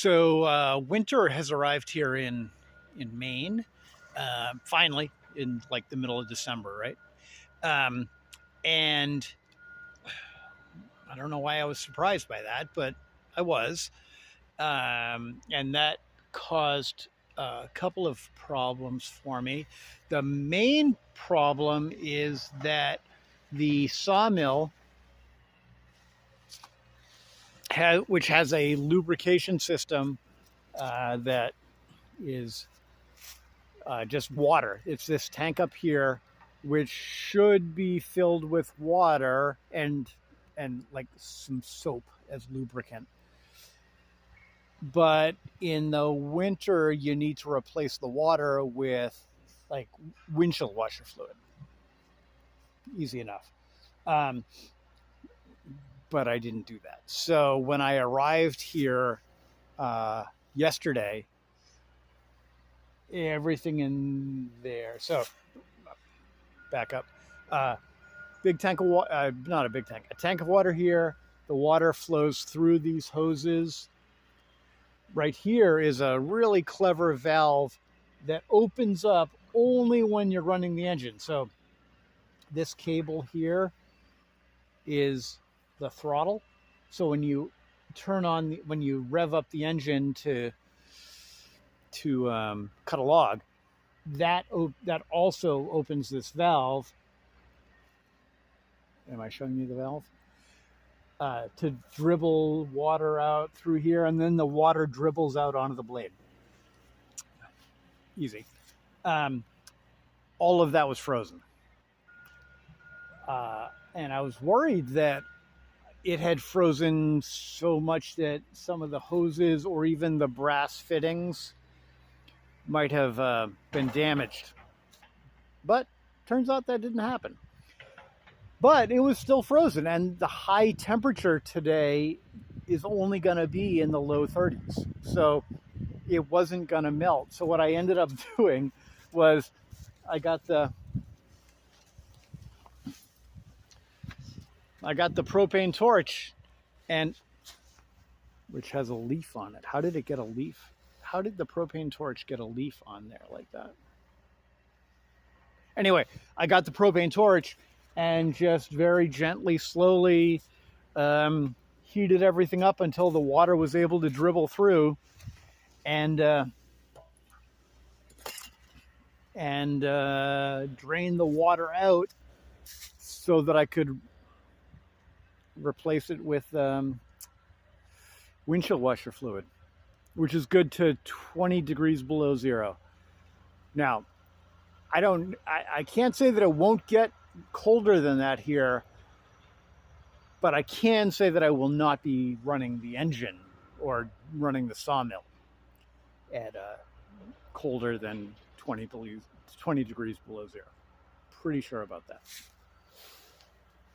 So winter has arrived here in Maine, finally in like the middle of December, right? Um, and I don't know why I was surprised by that, but I was, and that caused a couple of problems for me. The main problem is that the sawmill, which has a lubrication system that is just water. It's this tank up here, which should be filled with water and like some soap as lubricant. But in the winter, you need to replace the water with like windshield washer fluid. Easy enough. Um, but I didn't do that. So when I arrived here yesterday, everything in there. So back up. Big tank of water, not a big tank, a tank of water here. The water flows through these hoses. Right here is a really clever valve that opens up only when you're running the engine. So this cable here is the throttle. So when you when you rev up the engine to cut a log, that also opens this valve. Am I showing you the valve? To dribble water out through here, and then the water dribbles out onto the blade. Easy. All of that was frozen. And I was worried that it had frozen so much that some of the hoses or even the brass fittings might have been damaged. But turns out that didn't happen. But it was still frozen, and the high temperature today is only going to be in the low 30s. So it wasn't going to melt. So what I ended up doing was I got the propane torch, and which has a leaf on it. How did it get a leaf? How did the propane torch get a leaf on there like that? Anyway, I got the propane torch and just very gently, slowly heated everything up until the water was able to dribble through, and drain the water out so that I could replace it with windshield washer fluid, which is good to 20 degrees below zero. Now, I can't say that it won't get colder than that here, but I can say that I will not be running the engine or running the sawmill at colder than 20 degrees below zero. Pretty sure about that.